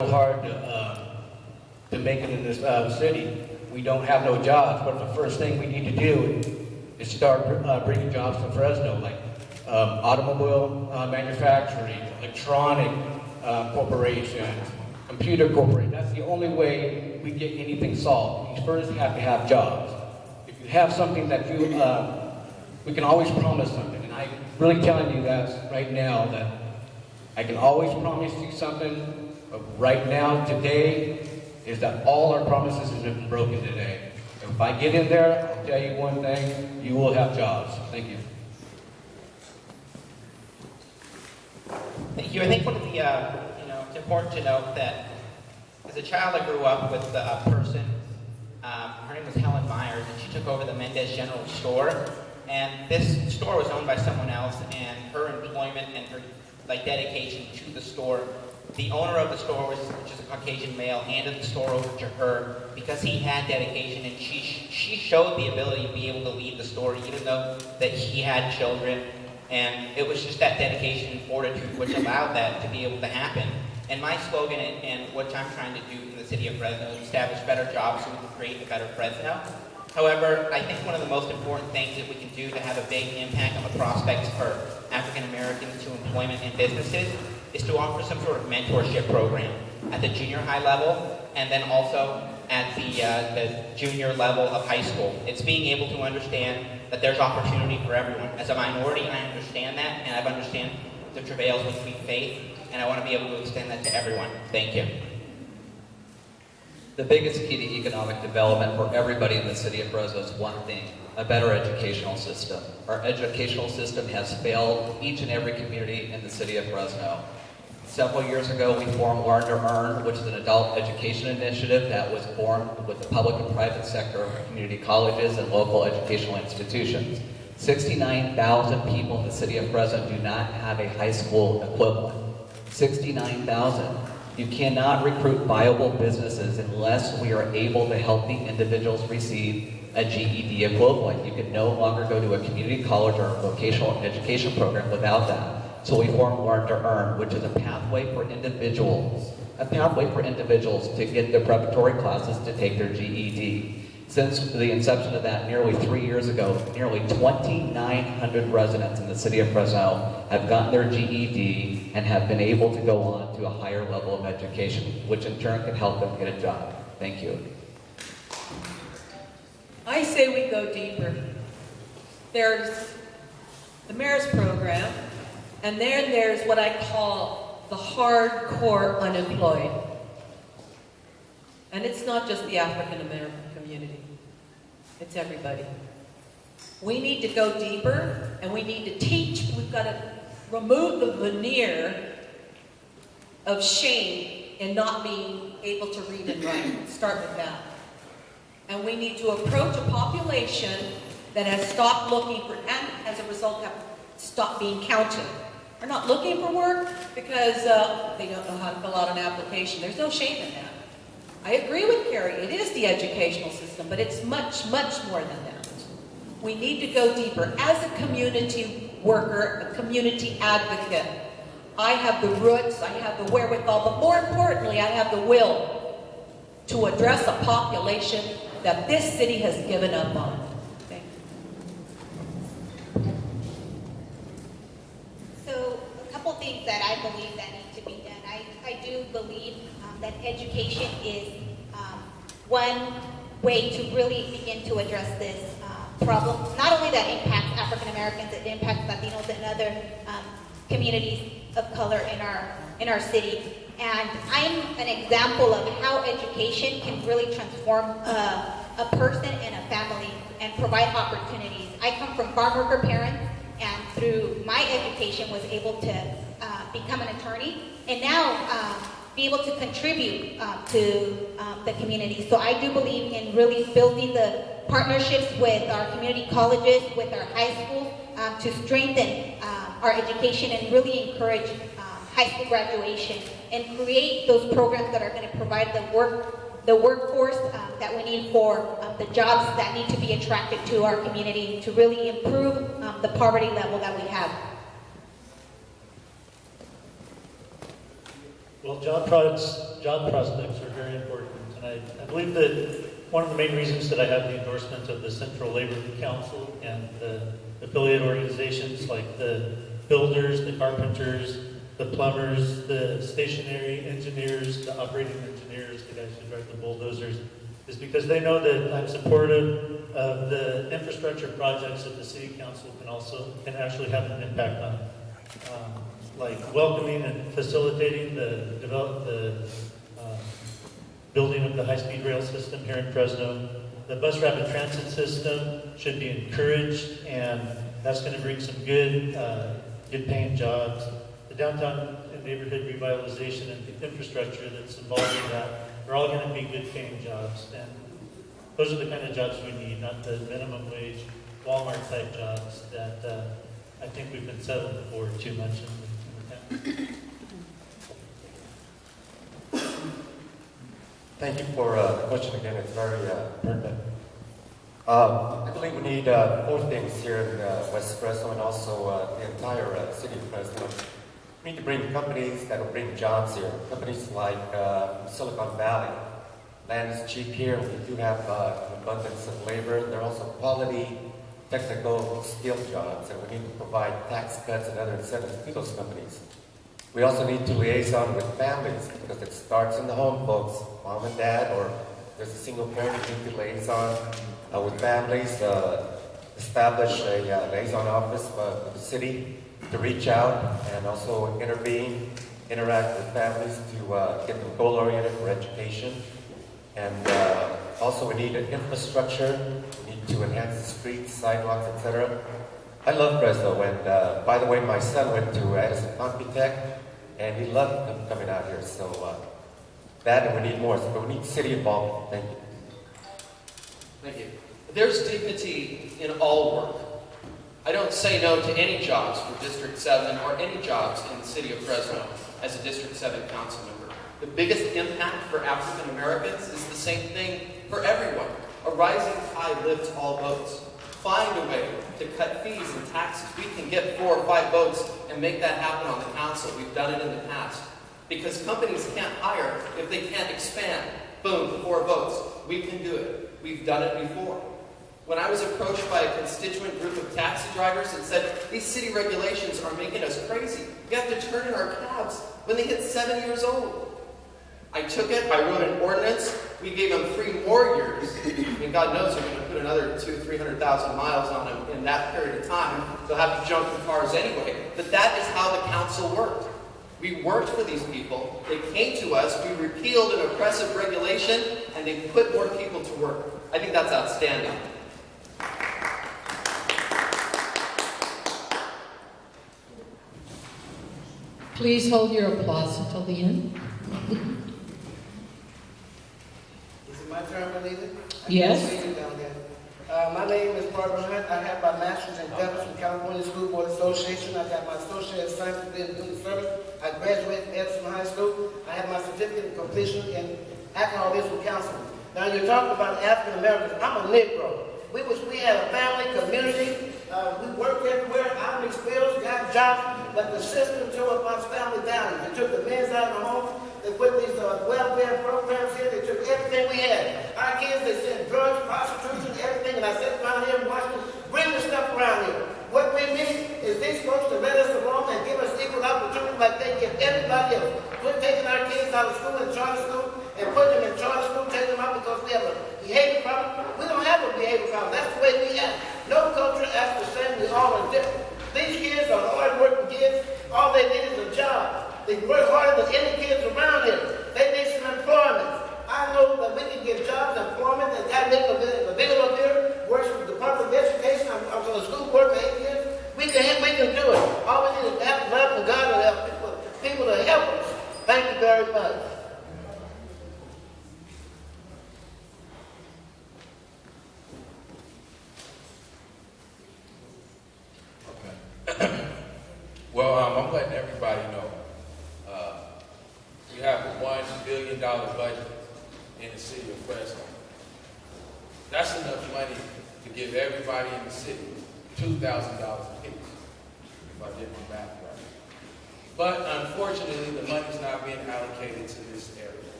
hard to make it in this city. We don't have no jobs, but the first thing we need to do is start bringing jobs to Fresno, like automobile manufacturing, electronic corporations, computer corporations. That's the only way we get anything solved. You first have to have jobs. If you have something that you, we can always promise something, and I'm really telling you that right now, that I can always promise you something, but right now, today, is that all our promises have been broken today. If I get in there, I'll tell you one thing, you will have jobs. Thank you. Thank you. I think one of the, it's important to note that as a child, I grew up with a person, her name was Helen Myers, and she took over the Mendez General Store. And this store was owned by someone else, and her employment and her dedication to the store, the owner of the store, which is a Caucasian male, handed the store over to her because he had dedication, and she showed the ability to be able to lead the store, even though that he had children. And it was just that dedication and fortitude which allowed that to be able to happen. And my slogan and what I'm trying to do in the city of Fresno is establish better jobs so we can create a better Fresno. However, I think one of the most important things that we can do to have a big impact on the prospects for African Americans to employment and businesses is to offer some sort of mentorship program at the junior high level and then also at the junior level of high school. It's being able to understand that there's opportunity for everyone. As a minority, I understand that, and I understand the travails which we face, and I want to be able to extend that to everyone. Thank you. The biggest key to economic development for everybody in the city of Fresno is one thing: a better educational system. Our educational system has failed each and every community in the city of Fresno. Several years ago, we formed Learn to Earn, which is an adult education initiative that was formed with the public and private sector, community colleges, and local educational institutions. 69,000 people in the city of Fresno do not have a high school equivalent. 69,000. You cannot recruit viable businesses unless we are able to help the individuals receive a GED equivalent. You can no longer go to a community college or a vocational education program without that. So we formed Learn to Earn, which is a pathway for individuals to get their preparatory classes to take their GED. Since the inception of that nearly 3 years ago, nearly 2,900 residents in the city of Fresno have gotten their GED and have been able to go on to a higher level of education, which in turn can help them get a job. Thank you. I say we go deeper. There's the mayor's program, and then there's what I call the hardcore unemployed. And it's not just the African American community. It's everybody. We need to go deeper, and we need to teach. We've got to remove the veneer of shame in not being able to read and write. Start with that. And we need to approach a population that has stopped looking for, and as a result have stopped being counted. They're not looking for work because they don't know how to fill out an application. There's no shame in that. I agree with Carrie. It is the educational system, but it's much, much more than that. We need to go deeper. As a community worker, a community advocate, I have the roots, I have the wherewithal, but more importantly, I have the will to address a population that this city has given up on. Thank you. So, a couple things that I believe that need to be done. I do believe that education is one way to really begin to address this problem. Not only that impacts African Americans, it impacts Latinos and other communities of color in our city. And I'm an example of how education can really transform a person and a family and provide opportunities. I come from farm worker parents, and through my education was able to become an attorney, and now be able to contribute to the community. So I do believe in really building the partnerships with our community colleges, with our high schools, to strengthen our education and really encourage high school graduation and create those programs that are going to provide the workforce that we need for the jobs that need to be attracted to our community to really improve the poverty level that we have. Well, job prospects are very important, and I believe that one of the main reasons that I have the endorsement of the Central Labor Council and the affiliate organizations like the builders, the carpenters, the plumbers, the stationary engineers, the operating engineers, the guys who drive the bulldozers, is because they know that I'm supportive of the infrastructure projects that the City Council can actually have an impact on. Like welcoming and facilitating the building of the high-speed rail system here in Fresno. The bus rapid transit system should be encouraged, and that's going to bring some good paying jobs. The downtown and neighborhood revitalization and the infrastructure that's involved in that are all going to be good paying jobs. And those are the kind of jobs we need, not the minimum wage, Walmart type jobs that I think we've been settled for too much in the town. Thank you for the question again. It's very pertinent. I believe we need 4 things here in West Fresno and also the entire city of Fresno. We need to bring companies that will bring jobs here. Companies like Silicon Valley. Land is cheap here. We do have an abundance of labor. There are also quality, technical, skilled jobs, and we need to provide tax cuts and other incentives to those companies. We also need to liaison with families because it starts in the home, folks. Mom and dad, or there's a single parent, you need to liaison with families, establish a liaison office with the city to reach out and also intervene, interact with families to get them goal-oriented for education. And also we need an infrastructure. We need to enhance the streets, sidewalks, etc. I love Fresno, and by the way, my son went to Edison Computech, and he loved coming out here. So that, and we need more. But we need city involvement. Thank you. Thank you. There's dignity in all work. I don't say no to any jobs for District 7 or any jobs in the city of Fresno as a District 7 council member. The biggest impact for African Americans is the same thing for everyone. A rising tide lifts all boats. Find a way to cut fees and taxes. We can get 4 or 5 votes and make that happen on the council. We've done it in the past. Because companies can't hire if they can't expand. Boom, 4 votes. We can do it. We've done it before. When I was approached by a constituent group of taxi drivers and said, these city regulations are making us crazy. We have to turn in our cabs when they hit 7 years old. I took it, I wrote an ordinance, we gave them 3 more years. I mean, God knows they're going to put another 200,000-300,000 miles on them in that period of time. They'll have to junk the cars anyway. But that is how the council worked. We worked for these people. They came to us, we repealed an oppressive regulation, and they put more people to work. I think that's outstanding. Please hold your applause until the end. Is it my turn, Benita? Yes. My name is Barbara Hunt. I have my master's in government from California School Board Association. I got my associate in science in student service. I graduated from Edison High School. I have my certificate of completion in alcoholism counseling. Now you're talking about African Americans. I'm a Negro. We had a family, community. We worked everywhere. I'm experienced, got jobs, but the system tore us family down. They took the men out of the home. They put these welfare programs here. They took everything we had. Our kids, they sent drugs, prostitution, everything. And I sat around here and watched them bring the stuff around here. What we need is these folks to let us alone and give us equal opportunity like they give everybody else. Quit taking our kids out of school and charter school and put them in charter school, taking them out because we have a behavior problem. We don't have a behavior problem. That's the way we act. No culture acts the same. We all are different. These kids are hard-working kids. All they need is a job. They work harder than any kids around here. They need some employment. I know that we can get jobs, employment, and that Levine up here works with the Department of Education. I was on the school board for 8 years. We can do it. All we need is to have love from God to help people to help us. Thank you very much. Well, I'm letting everybody know. We have a $1 billion budget in the city of Fresno. That's enough money to give everybody in the city $2,000 a piece, if I did my math right. But unfortunately, the money's not being allocated to this area.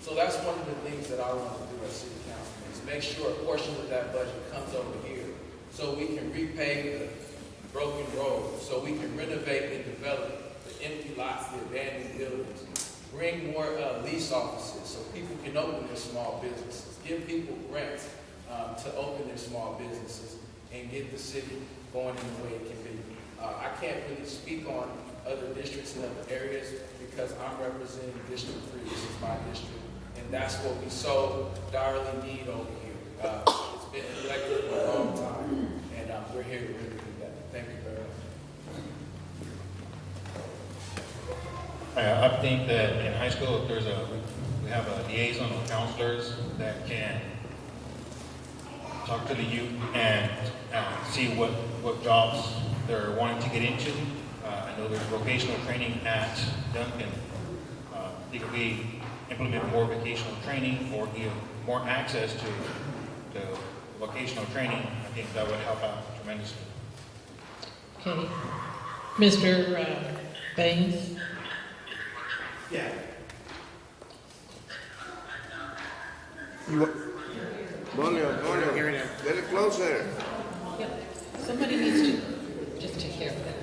So that's one of the things that I want to do as city councilman, is make sure a portion of that budget comes over here so we can repave the broken roads, so we can renovate and develop the empty lots, the abandoned buildings, bring more lease offices so people can open their small businesses, give people grants to open their small businesses and get the city going in the way it can be. I can't really speak on other districts in other areas because I'm representing District 3. This is my district, and that's what we so direly need over here. It's been elected for a long time, and we're here to really do that. Thank you very much. I think that in high school, if we have a liaison of counselors that can talk to the youth and see what jobs they're wanting to get into. I know there's vocational training at Duncan. I think if we implement more vocational training or give more access to vocational training, I think that would help out tremendously. Okay. Mr. Baines? Yeah. Bonio, hearing him. Get it closer. Yep. Somebody needs to just take care of that.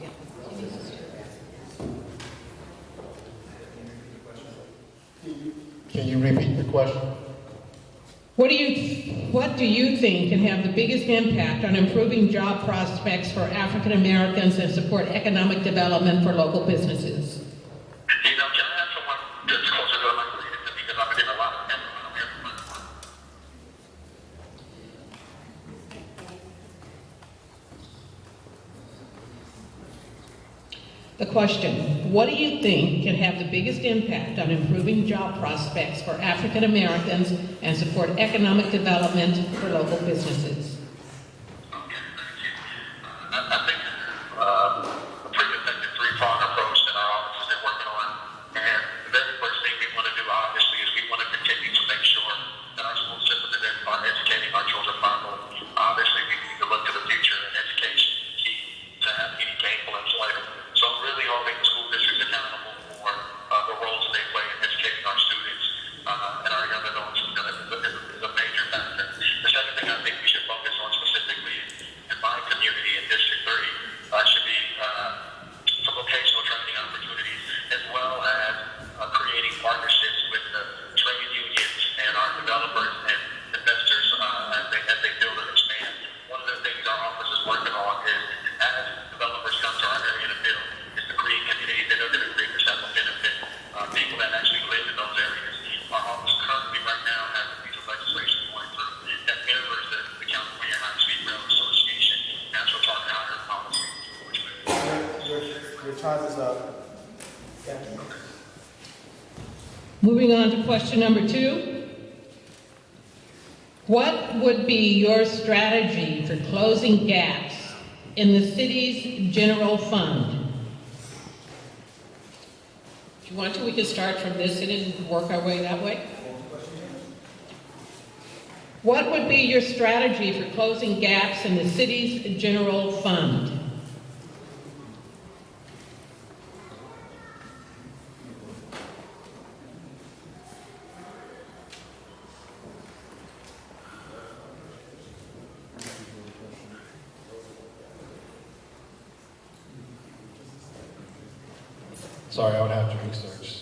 Yeah. He needs to. Can you repeat the question? What do you think can have the biggest impact on improving job prospects for African Americans and support economic development for local businesses? Can I have someone that's closer to the microphone because I'm getting a lot of The question, what do you think can have the biggest impact on improving job prospects for African Americans and support economic development for local businesses? I think a pretty effective three-pronged approach that our office has been working on. And the very first thing we want to do, obviously, is we want to continue to make sure that our school systems are educating our children properly. Obviously, we need to look to the future, and education is key to have any gainful employment. So I'm really holding the school districts accountable for the roles they play in educating our students and our young adults is a major factor. The second thing I think we should focus on specifically in my community in District 3 should be some vocational training opportunities as well as creating partnerships with the trade unions and our developers and investors as they build and expand. One of the things our office is working on is as developers come to our area to build, is to create communities that are going to create that will benefit people that actually live in those areas. Our office currently right now has a piece of legislation going through that mirrors the California High-Speed Rail Association National Target Hire Policy. Your time is up. Yeah. Moving on to question number 2. What would be your strategy for closing gaps in the city's general fund? If you want to, we can start from this end and work our way that way. What would be your strategy for closing gaps in the city's general fund? Sorry, I would have to research.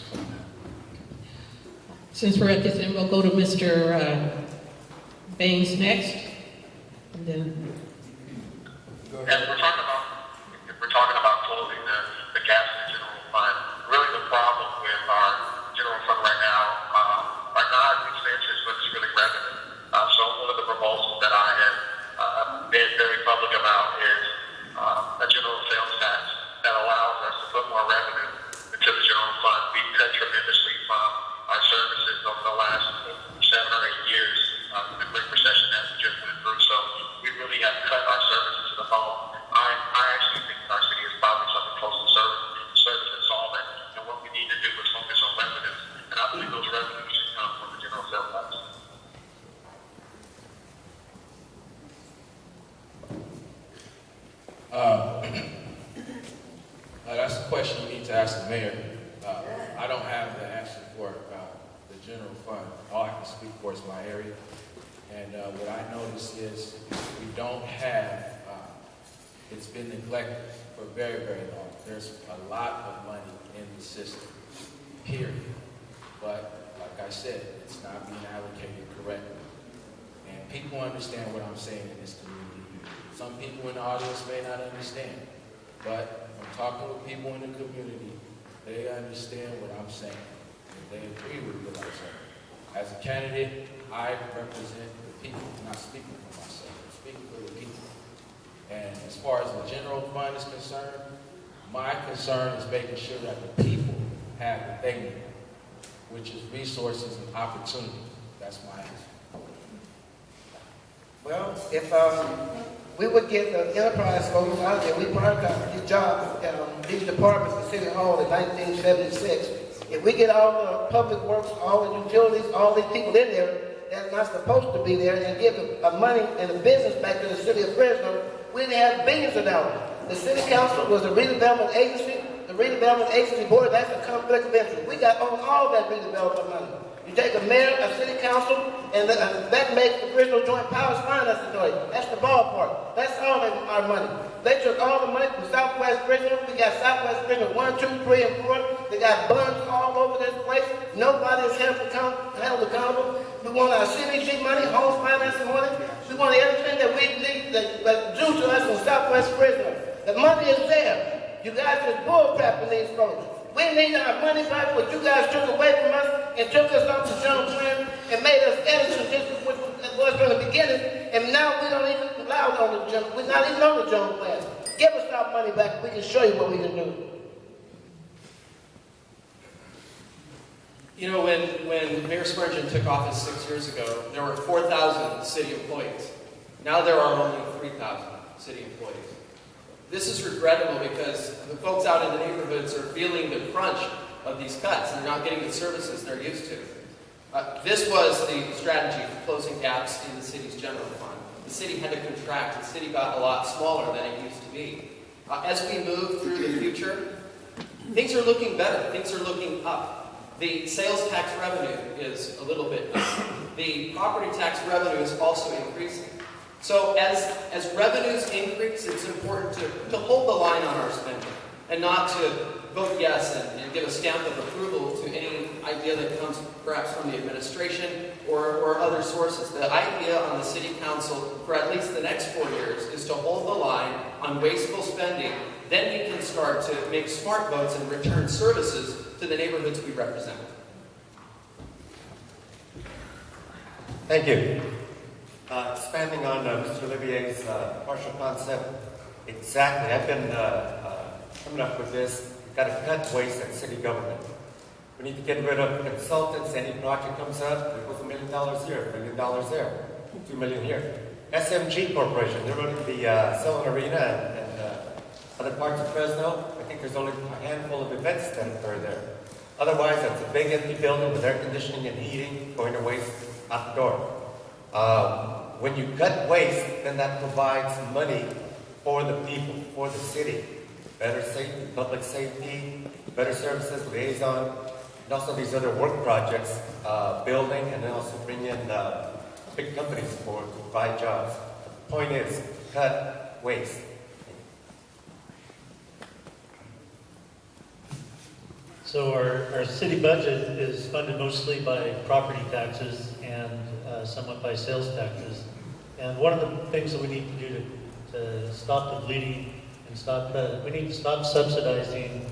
Since we're at this end, we'll go to Mr. Baines next. And then And if we're talking about closing the gaps in the general fund, really the problem with our general fund right now are not expenses, but it's really revenue. So one of the proposals that I have been very public about is a general sales tax that allows us to put more revenue into the general fund. We've cut tremendously from our services over the last 7 or 8 years with the Great Recession that we just went through. So we really have cut our services to the home ask the mayor. I don't have the answer for the general fund. All I can speak for is my area. And what I noticed is we don't have, it's been neglected for very, very long. There's a lot of money in the system, period. But like I said, it's not being allocated correctly. And people understand what I'm saying in this community. Some people in the audience may not understand, but I'm talking with people in the community. They understand what I'm saying. And they agree with what I'm saying. As a candidate, I represent the people. I'm not speaking for myself. I'm speaking for the people. And as far as the general fund is concerned, my concern is making sure that the people have what they need, which is resources and opportunity. That's my answer. Well, if we would get the enterprise folks out there, we prioritize these jobs, these departments in City Hall in 1976. If we get all the public works, all the utilities, all these people in there that's not supposed to be there, and give the money and the business back to the city of Fresno, we'd have billions of dollars. The City Council was a redevelopment agency. The redevelopment agency board, that's a conflict of interest. We got on all that redevelopment money. You take a mayor, a city council, and that makes the Fresno Joint Powers Finance Authority. That's the ballpark. That's all our money. They took all the money from Southwest Fresno. We got Southwest Fresno 1, 2, 3, and 4. They got bunds all over this place. Nobody is held accountable. We want our CDG money, home financing money. We want everything that we need that's due to us in Southwest Fresno. The money is there. You guys just bullcrapping these folks. We need our money back, what you guys took away from us and took us off the general plan and made us editors, which was from the beginning, and now we don't even allow it on the general. We're not even on the general plan. Give us our money back. We can show you what we can do. You know, when Mayor Spurgeon took office 6 years ago, there were 4,000 city employees. Now there are only 3,000 city employees. This is regrettable because the folks out in the neighborhoods are feeling the crunch of these cuts. They're not getting the services they're used to. This was the strategy for closing gaps in the city's general fund. The city had to contract. The city got a lot smaller than it used to be. As we move through the future, things are looking better. Things are looking up. The sales tax revenue is a little bit up. The property tax revenue is also increasing. So as revenues increase, it's important to hold the line on our spending and not to vote yes and give a stamp of approval to any idea that comes perhaps from the administration or other sources. The idea on the City Council for at least the next 4 years is to hold the line on wasteful spending. Then we can start to make smart votes and return services to the neighborhoods we represent. Thank you. Expanding on Mr. Olivier's partial concept, exactly. I've been coming up with this. We've got to cut waste at city government. We need to get rid of consultants. Any project comes up, it goes $1 million here, $1 million there, $2 million here. SMG Corporation, they're running the Selling Arena and other parts of Fresno. I think there's only a handful of events that occur there. Otherwise, that's a big empty building with air conditioning and heating going to waste out the door. When you cut waste, then that provides money for the people, for the city. Better safety, public safety, better services, liaison, and also these other work projects, building, and then also bring in big companies to provide jobs. The point is, cut waste. So our city budget is funded mostly by property taxes and somewhat by sales taxes. And one of the things that we need to do to stop the bleeding and we need to stop subsidizing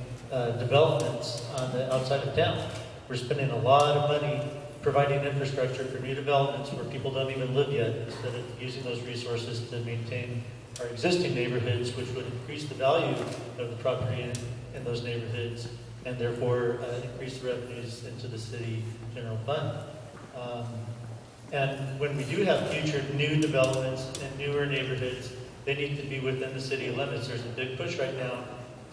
developments on the outside of town. We're spending a lot of money providing infrastructure for new developments where people don't even live yet, instead of using those resources to maintain our existing neighborhoods, which would increase the value of the property in those neighborhoods, and therefore increase the revenues into the city general fund. And when we do have future new developments in newer neighborhoods, they need to be within the city limits. There's a big push right now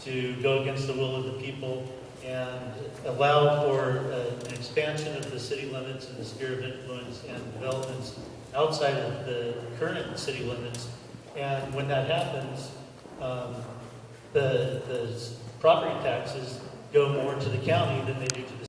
to go against the will of the people and allow for an expansion of the city limits and the sphere of influence and developments outside of the current city limits. And when that happens, the property taxes go more to the county than they do to the